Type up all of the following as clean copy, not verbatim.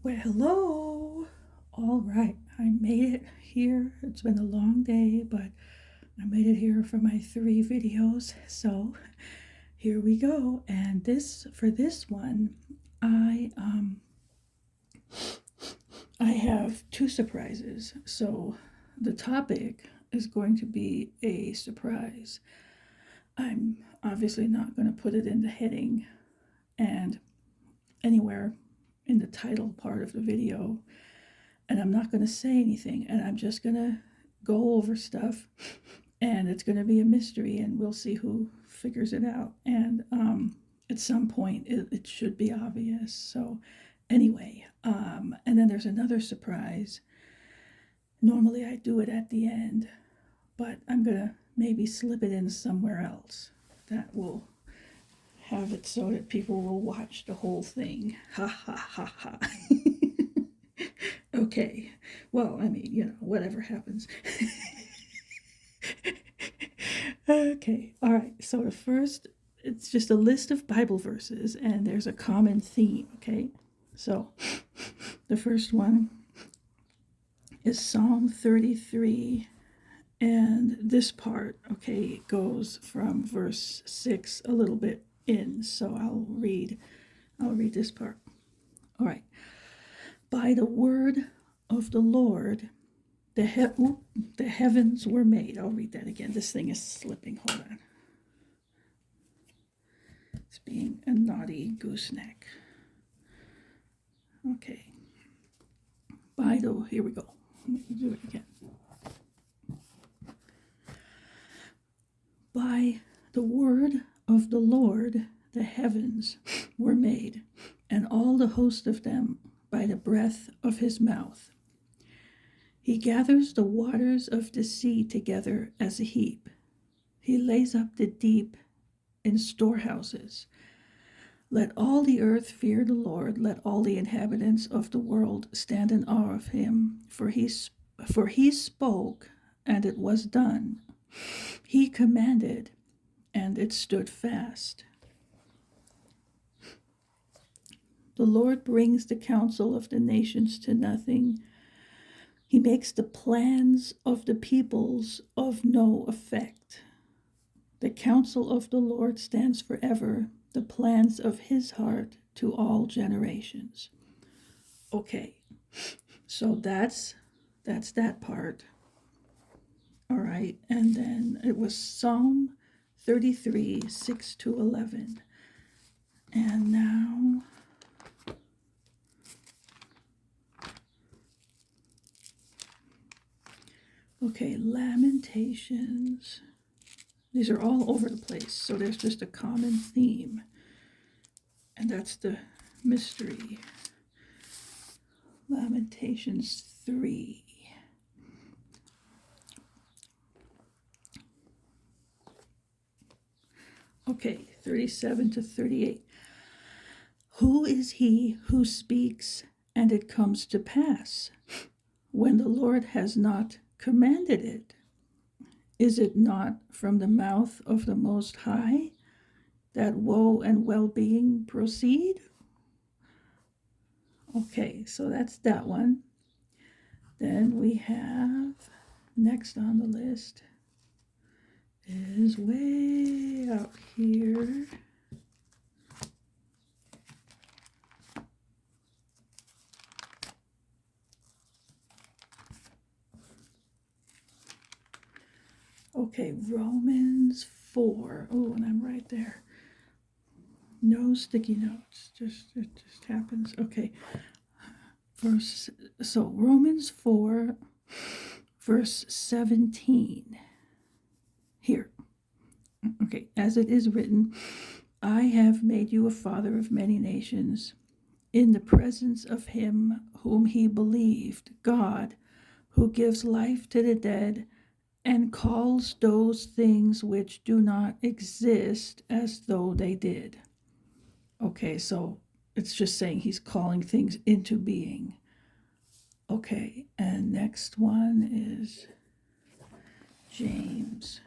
Well, hello. All right, I made it here. It's been a long day, but I made it here for my 3 videos. So here we go. And this one, I um I have 2 surprises. So the topic is going to be a surprise. I'm obviously not going to put it in the heading and anywhere in the title part of the video, and I'm not going to say anything, and I'm just going to go over stuff, and it's going to be a mystery, and we'll see who figures it out. And at some point, it should be obvious. So, anyway, and then there's another surprise. Normally, I do it at the end, but I'm going to maybe slip it in somewhere else that will have it so that people will watch the whole thing. Ha ha ha ha. Okay. Well, I mean, whatever happens. Okay. All right. So the first, it's just a list of Bible verses, and there's a common theme. Okay. So the first one is Psalm 33. And this part, okay, goes from verse 6 a little bit in. So I'll read this part. All right. By the word of the Lord, the heavens were made. I'll read that again. This thing is slipping. Hold on. It's being a naughty gooseneck. Okay. Here we go. Let me do it again. By the word of the Lord, the heavens were made, and all the host of them by the breath of his mouth. He gathers the waters of the sea together as a heap. He lays up the deep in storehouses. Let all the earth fear the Lord. Let all the inhabitants of the world stand in awe of him. For he spoke, and it was done. He commanded, and it stood fast. The Lord brings the counsel of the nations to nothing. He makes the plans of the peoples of no effect. The counsel of the Lord stands forever, the plans of his heart to all generations. Okay, so that's that part. All right, and then it was Psalm 33, 6 to 11. And now, okay, Lamentations. These are all over the place, so there's just a common theme, and that's the mystery. Lamentations 3. Okay, 37 to 38. Who is he who speaks and it comes to pass when the Lord has not commanded it? Is it not from the mouth of the Most High that woe and well-being proceed? Okay, so that's that one. Then we have, next on the list is way out here. Okay, Romans 4. Oh, and I'm right there. No sticky notes. It just happens. Okay. Romans 4, verse 17. Here. Okay, as it is written, I have made you a father of many nations in the presence of him whom he believed, God, who gives life to the dead and calls those things which do not exist as though they did. Okay, so it's just saying he's calling things into being. Okay, and next one is James.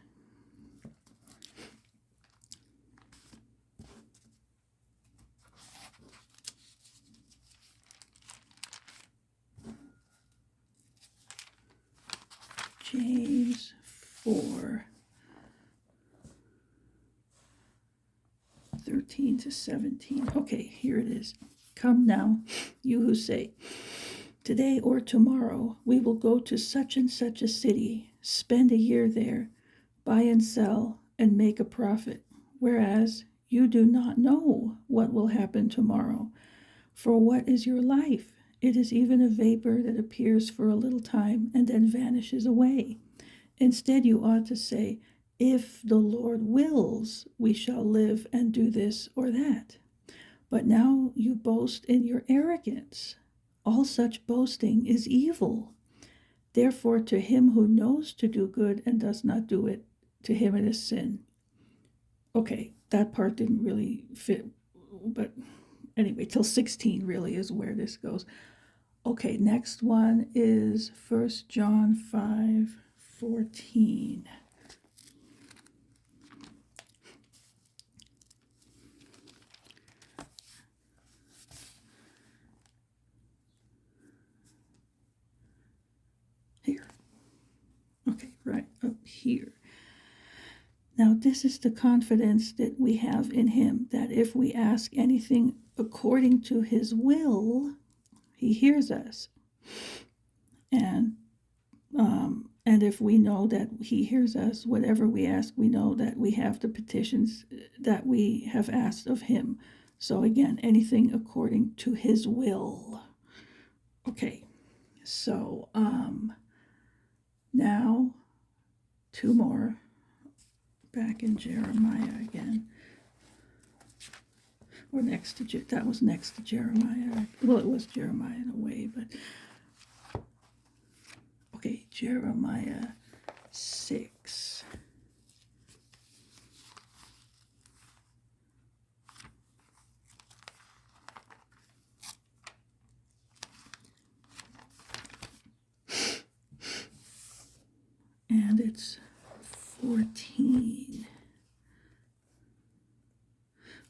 James 4, 13 to 17. Okay, here it is. Come now, you who say, today or tomorrow we will go to such and such a city, spend a year there, buy and sell, and make a profit, whereas you do not know what will happen tomorrow. For what is your life? It is even a vapor that appears for a little time and then vanishes away. Instead, you ought to say, if the Lord wills, we shall live and do this or that. But now you boast in your arrogance. All such boasting is evil. Therefore, to him who knows to do good and does not do it, to him it is sin. Okay, that part didn't really fit, but anyway, till 16 really is where this goes. Okay, next one is 1 John 5:14. Here. Okay, right up here. Now, this is the confidence that we have in him, that if we ask anything according to his will, he hears us. And if we know that he hears us, whatever we ask, we know that we have the petitions that we have asked of him. So again, anything according to his will. Okay, so now 2 more. Back in Jeremiah again. Or next to, that was next to Jeremiah. Well, it was Jeremiah in a way, but okay, Jeremiah 6. And it's 14.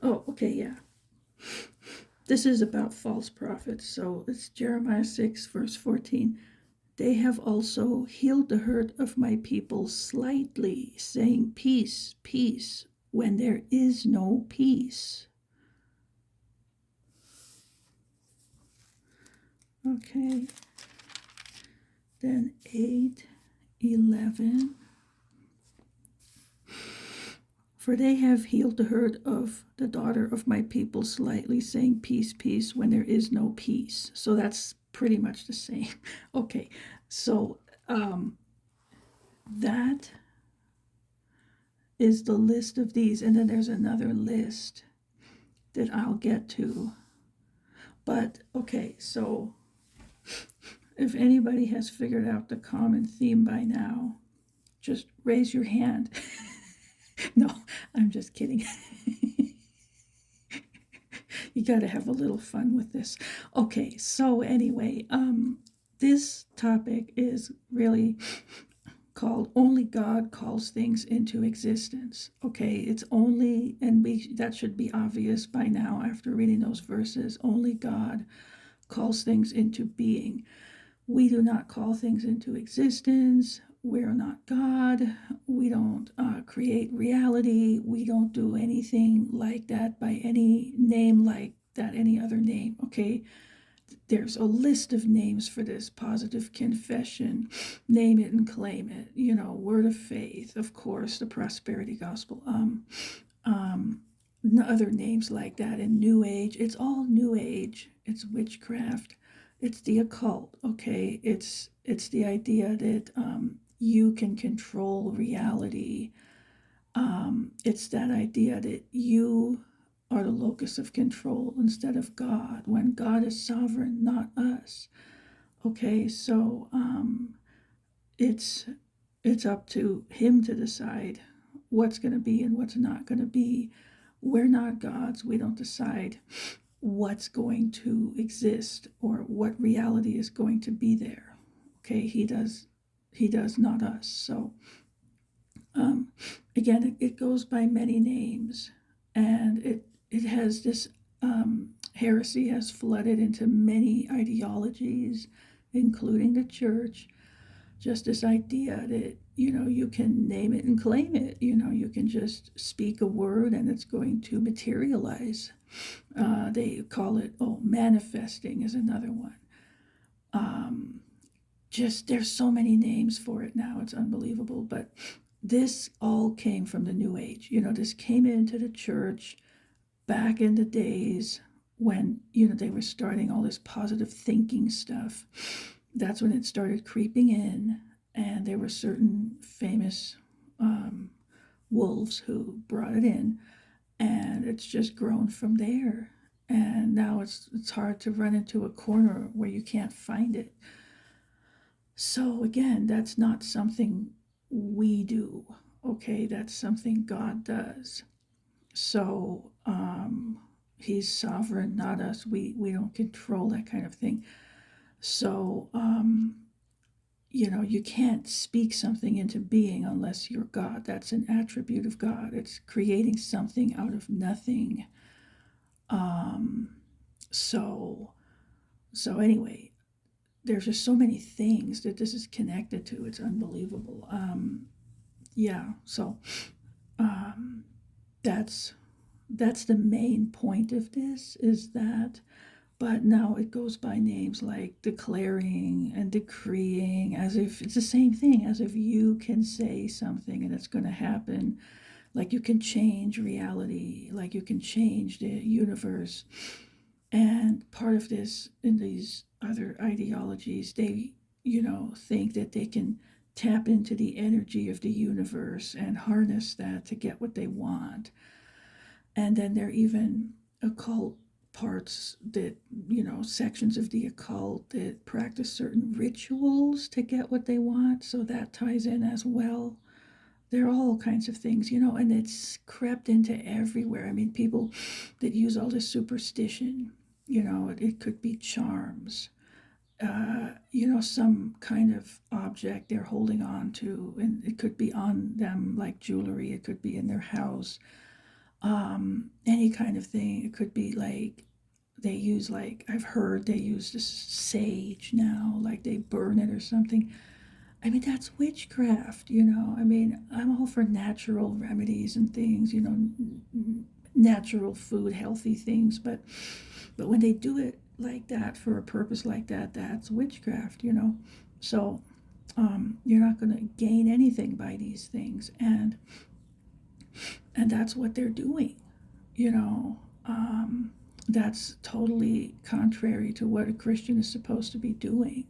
Oh, okay, yeah. This is about false prophets. So it's Jeremiah 6, verse 14. They have also healed the hurt of my people slightly, saying, peace, peace, when there is no peace. Okay. Then 8:11. For they have healed the hurt of the daughter of my people slightly, saying, peace, peace, when there is no peace. So that's pretty much the same. Okay, so that is the list of these. And then there's another list that I'll get to. But, okay, so if anybody has figured out the common theme by now, just raise your hand. No, I'm just kidding. You got to have a little fun with this. Okay, so anyway, this topic is really called Only God Calls Things into Existence. Okay, it's only, and that should be obvious by now after reading those verses, only God calls things into being. We do not call things into existence. We're not God. We don't create reality. We don't do anything like that by any name like that, any other name, okay? There's a list of names for this: positive confession, name it and claim it, word of faith, of course, the prosperity gospel, other names like that in New Age. It's all New Age. It's witchcraft. It's the occult, okay? It's the idea that you can control reality. It's that idea that you are the locus of control instead of God, when God is sovereign, not us. Okay, so it's up to him to decide what's going to be and what's not going to be. We're not gods. We don't decide what's going to exist or what reality is going to be there. Okay, he does, not us. So again, it goes by many names, and it has this heresy has flooded into many ideologies, including the church. just this idea that, you can name it and claim it. You can just speak a word and it's going to materialize. They call it, manifesting is another one. Um, just there's so many names for it now, it's unbelievable. But this all came from the New Age. This came into the church back in the days when they were starting all this positive thinking stuff. That's when it started creeping in, and there were certain famous wolves who brought it in, and it's just grown from there. And now it's hard to run into a corner where you can't find it. So again, that's not something we do. Okay, that's something God does. So he's sovereign, not us. We don't control that kind of thing. So you can't speak something into being unless you're God. That's an attribute of God. It's creating something out of nothing. Um, so anyway, there's just so many things that this is connected to. It's unbelievable. Yeah. So um, that's the main point of this, is that. But now it goes by names like declaring and decreeing, as if it's the same thing, as if you can say something and it's going to happen. Like you can change reality, like you can change the universe. And part of this, in these other ideologies, they, think that they can tap into the energy of the universe and harness that to get what they want. And then there are even occult parts that, sections of the occult that practice certain rituals to get what they want. So that ties in as well. There are all kinds of things, and it's crept into everywhere. I mean, people that use all this superstition, it could be charms, some kind of object they're holding on to, and it could be on them like jewelry, it could be in their house, any kind of thing. It could be like they use, like I've heard they use this sage now, like they burn it or something. I mean, that's witchcraft. I mean, I'm all for natural remedies and things, natural food, healthy things, but when they do it like that for a purpose like that, that's witchcraft. So you're not going to gain anything by these things, and that's what they're doing. you know that's totally contrary to what a Christian is supposed to be doing.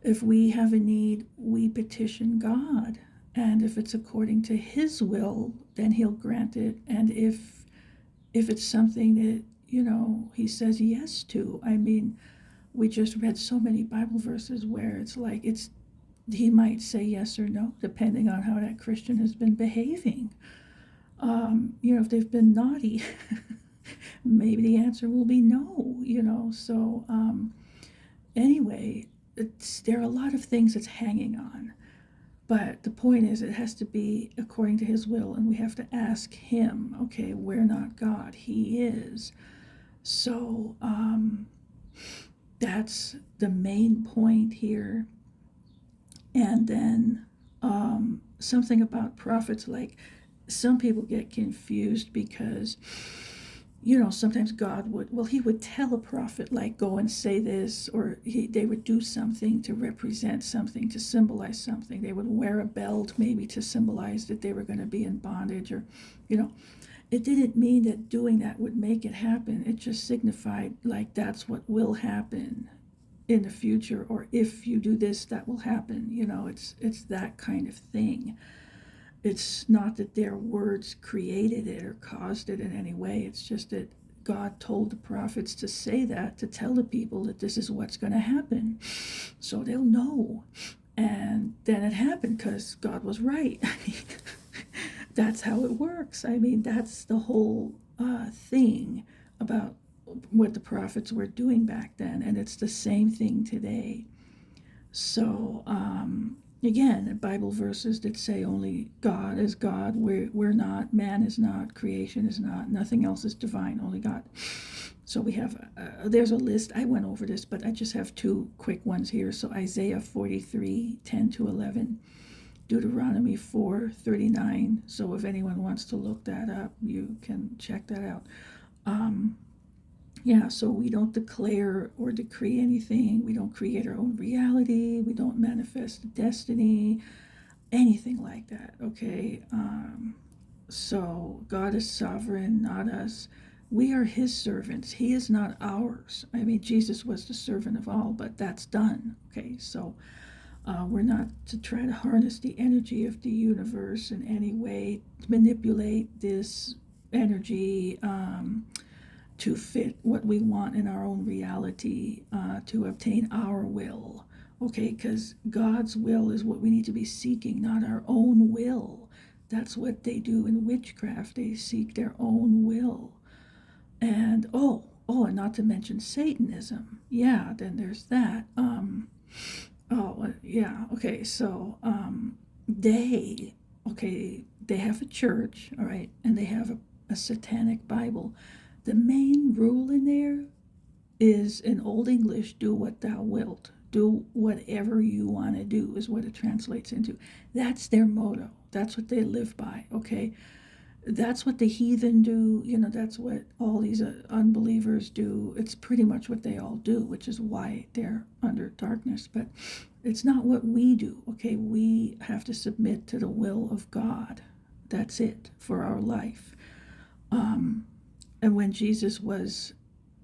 If we have a need, we petition God, and if it's according to his will, then he'll grant it. And if it's something that he says yes to, I mean, we just read so many Bible verses where it's like he might say yes or no depending on how that Christian has been behaving. If they've been naughty, maybe the answer will be no. So anyway, there are a lot of things it's hanging on. But the point is, it has to be according to his will, and we have to ask him. Okay, we're not God, he is. So that's the main point here. And then something about prophets, like some people get confused because sometimes God he would tell a prophet, like, go and say this, or they would do something to represent something, to symbolize something. They would wear a belt maybe to symbolize that they were going to be in bondage, or it didn't mean that doing that would make it happen. It just signified, like, that's what will happen in the future, or if you do this, that will happen. It's that kind of thing. It's not that their words created it or caused it in any way. It's just that God told the prophets to say that, to tell the people that this is what's going to happen, so they'll know. And then it happened because God was right. That's how it works. I mean, that's the whole thing about what the prophets were doing back then, and it's the same thing today. So again, Bible verses that say only God is God. We're not. Man is not. Creation is not. Nothing else is divine. Only God. So we have, there's a list. I went over this, but I just have two quick ones here. So Isaiah 43:10-11, Deuteronomy 4:39. So if anyone wants to look that up, you can check that out. Yeah, so we don't declare or decree anything. We don't create our own reality. We don't manifest destiny, anything like that, okay? So God is sovereign, not us. We are his servants. He is not ours. I mean, Jesus was the servant of all, but that's done, okay? So we're not to try to harness the energy of the universe in any way, to manipulate this energy to fit what we want in our own reality, to obtain our will. Okay, because God's will is what we need to be seeking, not our own will. That's what they do in witchcraft. They seek their own will. And and not to mention Satanism. Yeah, then there's that. Yeah, okay, so they have a church, all right, and they have a satanic Bible. The main rule in there is in Old English, do what thou wilt. Do whatever you want to do, is what it translates into. That's their motto. That's what they live by, okay? That's what the heathen do. That's what all these unbelievers do. It's pretty much what they all do, which is why they're under darkness. But it's not what we do, okay? We have to submit to the will of God. That's it for our life. And when Jesus was,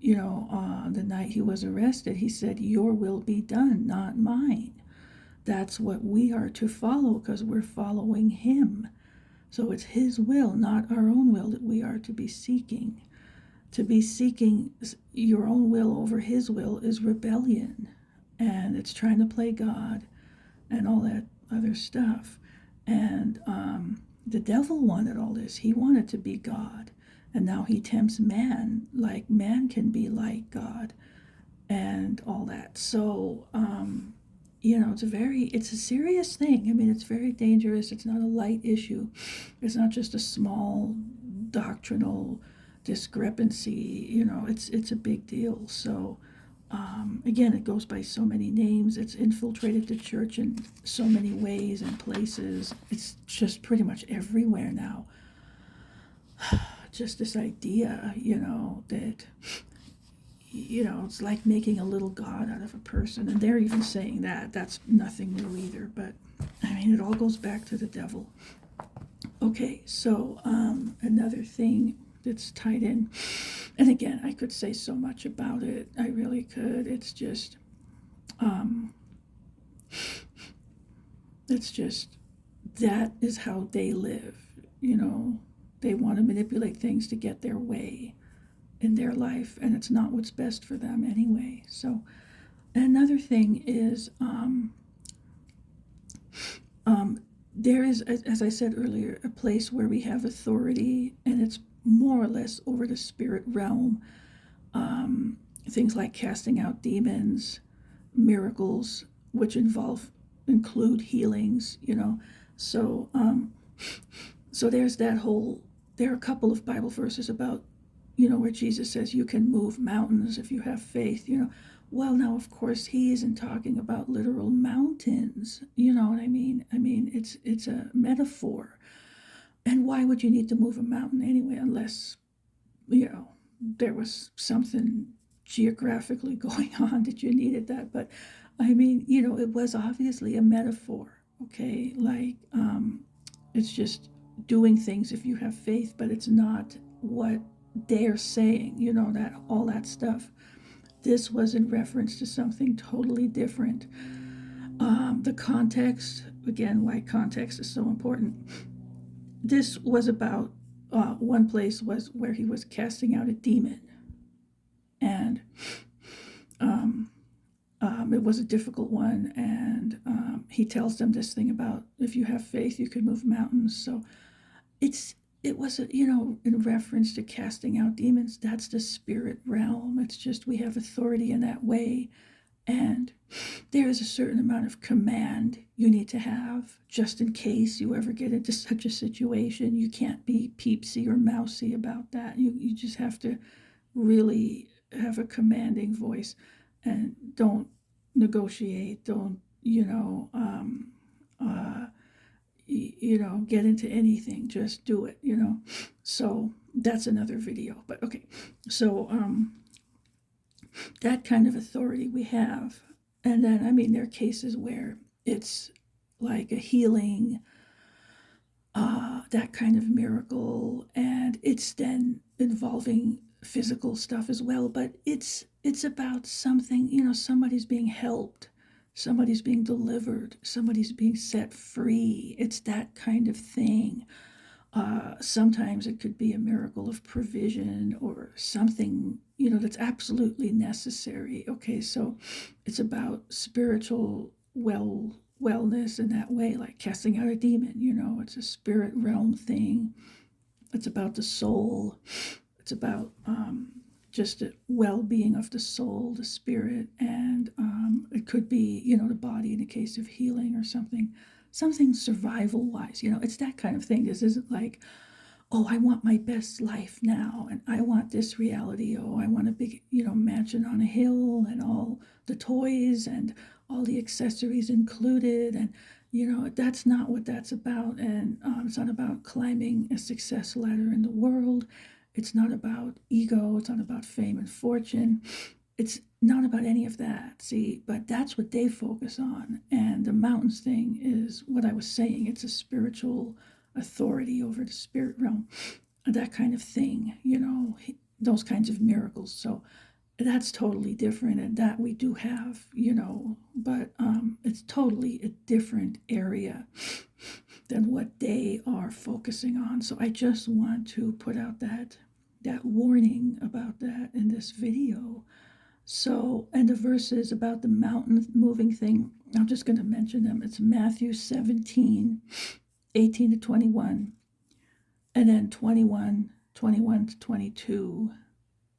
the night he was arrested, he said, your will be done, not mine. That's what we are to follow because we're following him. So it's his will, not our own will, that we are to be seeking. To be seeking your own will over his will is rebellion. And it's trying to play God and all that other stuff. And the devil wanted all this. He wanted to be God. And now he tempts man like man can be like God and all that. So, it's a serious thing. I mean, it's very dangerous. It's not a light issue. It's not just a small doctrinal discrepancy. It's a big deal. So, again, it goes by so many names. It's infiltrated the church in so many ways and places. It's just pretty much everywhere now. Just this idea, that, it's like making a little god out of a person. And they're even saying that. That's nothing new either. But, I mean, it all goes back to the devil. Okay, so another thing that's tied in, and again, I could say so much about it. I really could. It's just that is how they live. They want to manipulate things to get their way in their life, and it's not what's best for them anyway. So another thing is there is, as I said earlier, a place where we have authority, and it's more or less over the spirit realm. Things like casting out demons, miracles, which include healings, So so there's that whole, there are a couple of Bible verses about, where Jesus says you can move mountains if you have faith, Well, now, of course, he isn't talking about literal mountains, you know what I mean? I mean, it's a metaphor. And why would you need to move a mountain anyway, unless, there was something geographically going on that you needed that? But, I mean, it was obviously a metaphor, okay? Like, it's just doing things if you have faith, but it's not what they're saying, that all that stuff. This was in reference to something totally different. The context, again, why context is so important. This was about one place was where he was casting out a demon, and it was a difficult one. And he tells them this thing about if you have faith, you can move mountains. So it was in reference to casting out demons. That's the spirit realm. It's just we have authority in that way, and there is a certain amount of command you need to have just in case you ever get into such a situation. You can't be peepsy or mousy about that. You just have to really have a commanding voice and don't negotiate, don't, get into anything, just do it. So that's another video, but okay. So that kind of authority we have. And then, I mean, there are cases where it's like a healing, that kind of miracle, and it's then involving physical stuff as well. But it's about something, somebody's being helped, somebody's being delivered, somebody's being set free. It's that kind of thing. Sometimes it could be a miracle of provision or something, that's absolutely necessary. Okay, so it's about spiritual wellness in that way, like casting out a demon. It's a spirit realm thing. It's about the soul. It's about just the well-being of the soul, the spirit, and it could be, the body in the case of healing or something survival wise. It's that kind of thing. This isn't like, oh, I want my best life now and I want this reality. Oh, I want a big, mansion on a hill and all the toys and all the accessories included. And, that's not what that's about. And it's not about climbing a success ladder in the world. It's not about ego. It's not about fame and fortune. It's not about any of that, see, but that's what they focus on. And the mountains thing is what I was saying. It's a spiritual authority over the spirit realm, that kind of thing, those kinds of miracles. So that's totally different, and that we do have, but it's totally a different area than what they are focusing on. So I just want to put out that warning about that in this video. So, and the verses about the mountain moving thing, I'm just going to mention them. It's Matthew 17, 18 to 21, and then 21 to 22,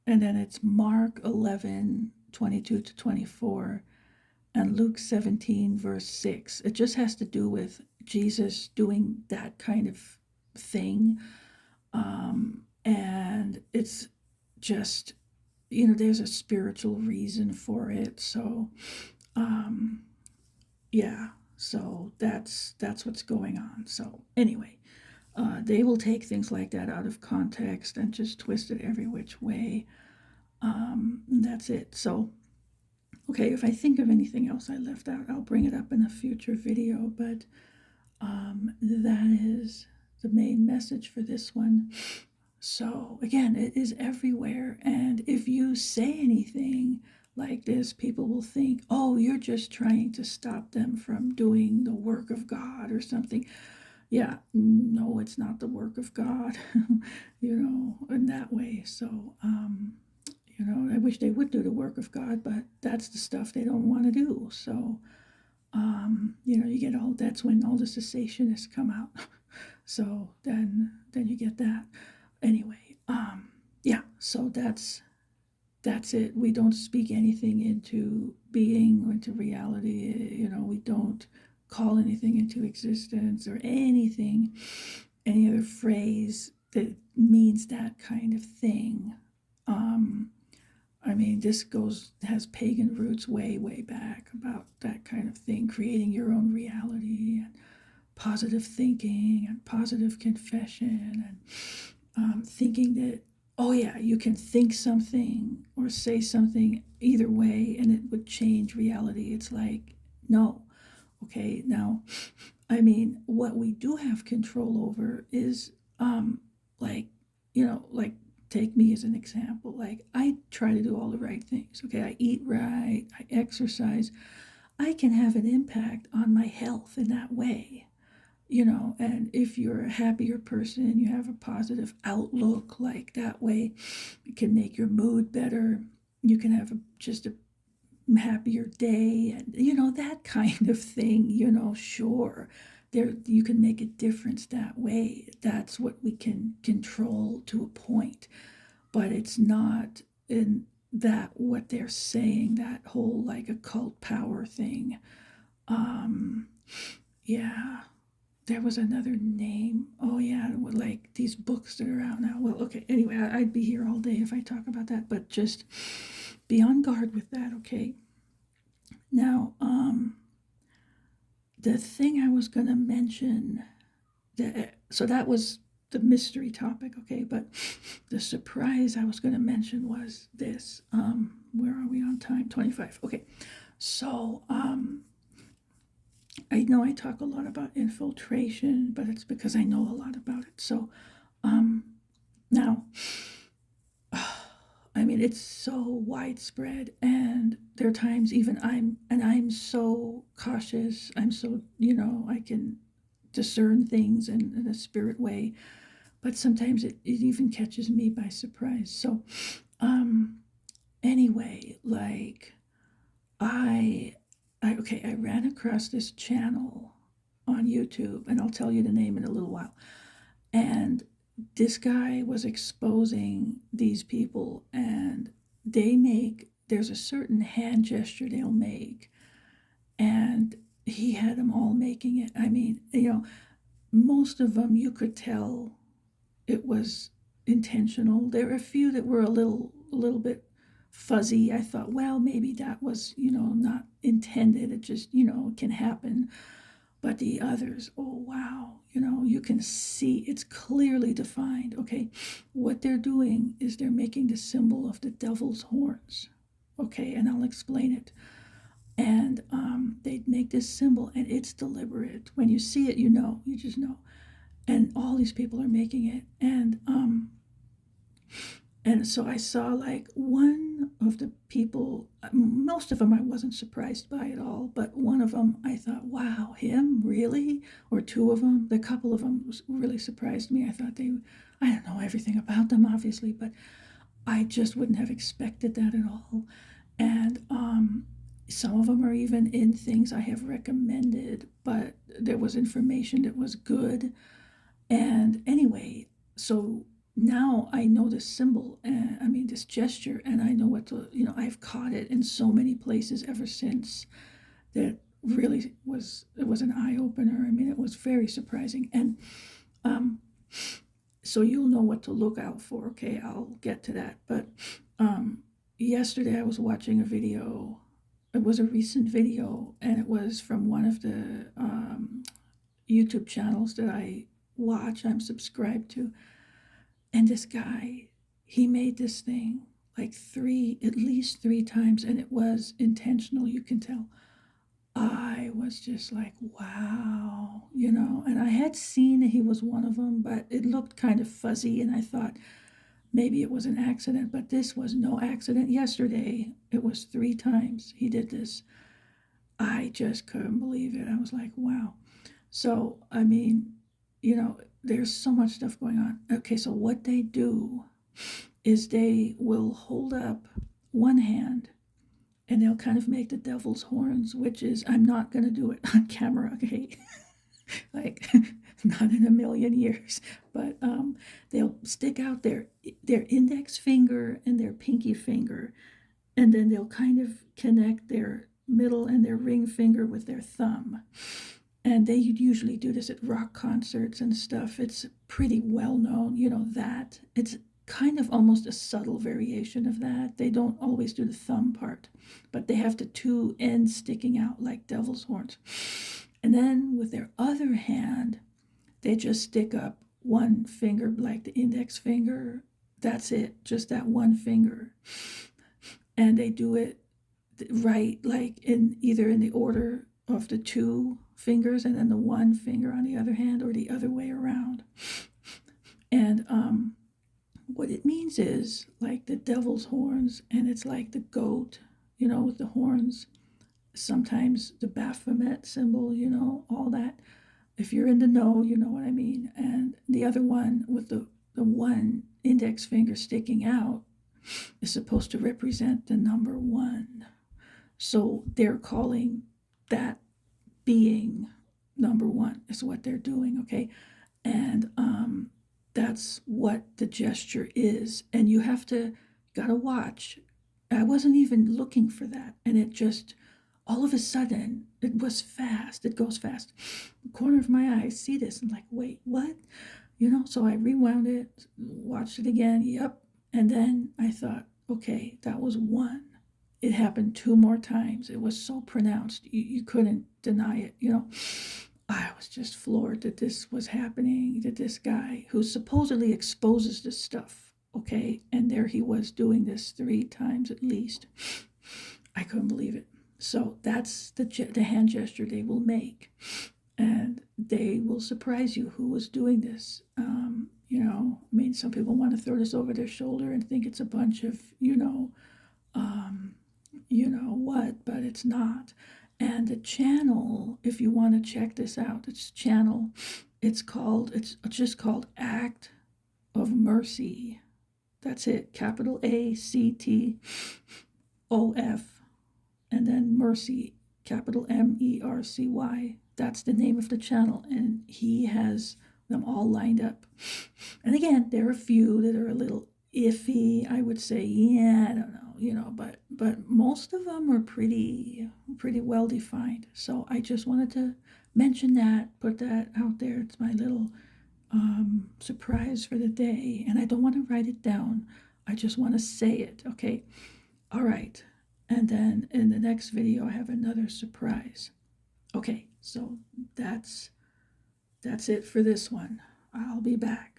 and then it's Mark 11, 22 to 24, and Luke 17, verse 6. It just has to do with Jesus doing that kind of thing, and it's just, there's a spiritual reason for it. So, yeah, so that's what's going on. So anyway, they will take things like that out of context and just twist it every which way. That's it. So, okay, if I think of anything else I left out, I'll bring it up in a future video, but that is the main message for this one. So again, it is everywhere. And if you say anything like this, people will think, oh, you're just trying to stop them from doing the work of God or something. Yeah, no, it's not the work of God, in that way. So, I wish they would do the work of God, but that's the stuff they don't want to do. So, you get that's when all the cessationists come out. So then you get that. Anyway, yeah, so that's it. We don't speak anything into being or into reality. We don't call anything into existence or anything, any other phrase that means that kind of thing. I mean, this has pagan roots way, way back about that kind of thing, creating your own reality and positive thinking and positive confession and thinking that, oh yeah, you can think something or say something either way and it would change reality. It's like, no. Okay, now, I mean, what we do have control over is, like, like, take me as an example. Like, I try to do all the right things. Okay, I eat right, I exercise. I can have an impact on my health in that way. And if you're a happier person and you have a positive outlook, like that way, it can make your mood better. You can have just a happier day and that kind of thing. Sure, there you can make a difference that way. That's what we can control to a point, but it's not in that what they're saying, that whole like occult power thing. Yeah, there was another name. Oh yeah, like these books that are out now. Well, okay. Anyway, I'd be here all day if I talk about that, but just be on guard with that, okay? Now, the thing I was going to mention, so that was the mystery topic, okay? But the surprise I was going to mention was this. Where are we on time? 25. Okay. So, I know I talk a lot about infiltration, but it's because I know a lot about it. So, now, I mean, it's so widespread, and there are times even I'm so cautious. I'm so, I can discern things in a spirit way, but sometimes it even catches me by surprise. So, um, anyway, like I ran across this channel on YouTube, and I'll tell you the name in a little while. And this guy was exposing these people, and there's a certain hand gesture they'll make, and he had them all making it. I mean, most of them you could tell it was intentional. There were a few that were a little bit fuzzy. I thought, well, maybe that was, not intended. It just, can happen. But the others, oh wow, you can see it's clearly defined. Okay, what they're doing is they're making the symbol of the devil's horns. Okay, and I'll explain it. And they make this symbol, and it's deliberate. When you see it, you just know. And all these people are making it, and so I saw like one of the people, most of them I wasn't surprised by at all, but one of them I thought, wow, him, really? Or two of them, the couple of them really surprised me. I thought I don't know everything about them, obviously, but I just wouldn't have expected that at all. And some of them are even in things I have recommended, but there was information that was good. And anyway, so now I know this symbol, and I mean this gesture, and I know I've caught it in so many places ever since. That really it was an eye opener. I mean, it was very surprising, and um, so you'll know what to look out for. Okay, I'll get to that. But yesterday I was watching a video. It was a recent video, and it was from one of the YouTube channels that I'm subscribed to. And this guy, he made this thing like at least three times, and it was intentional, you can tell. I was just like, wow, and I had seen he was one of them, but it looked kind of fuzzy, and I thought maybe it was an accident, but this was no accident. Yesterday, it was three times he did this. I just couldn't believe it. I was like, wow. So, I mean, there's so much stuff going on. Okay, so what they do is they will hold up one hand, and they'll kind of make the devil's horns, which is, I'm not going to do it on camera, okay? Like, not in a million years. But they'll stick out their index finger and their pinky finger, and then they'll kind of connect their middle and their ring finger with their thumb. And they usually do this at rock concerts and stuff. It's pretty well known, that. It's kind of almost a subtle variation of that. They don't always do the thumb part, but they have the two ends sticking out like devil's horns. And then with their other hand, they just stick up one finger, like the index finger. That's it, just that one finger. And they do it right, like either in the order of the two fingers and then the one finger on the other hand, or the other way around. And what it means is like the devil's horns, and it's like the goat, with the horns. Sometimes the Baphomet symbol, all that. If you're in the know, you know what I mean. And the other one with the one index finger sticking out is supposed to represent the number one. So they're calling that being number one is what they're doing, okay? And that's what the gesture is. And gotta watch. I wasn't even looking for that. And it just all of a sudden, it was fast. It goes fast. The corner of my eye, I see this. I'm like, wait, what? So I rewound it, watched it again. Yep. And then I thought, okay, that was one. It happened two more times. It was so pronounced. You couldn't deny it. I was just floored that this was happening, that this guy who supposedly exposes this stuff, okay, and there he was doing this 3 times at least. I couldn't believe it. So that's the hand gesture they will make, and they will surprise you who was doing this. I mean, some people want to throw this over their shoulder and think it's a bunch of, what, but it's not. And the channel, if you want to check this out, it's just called Act of Mercy. That's it, capital ACTOF, and then Mercy, capital MERCY. That's the name of the channel, and he has them all lined up. And again, there are a few that are a little iffy. I would say, yeah, I don't know, but most of them are pretty well defined. So I just wanted to mention that, put that out there. It's my little surprise for the day, and I don't want to write it down. I just want to say it. Okay, all right. And then in the next video, I have another surprise. Okay, so that's it for this one. I'll be back.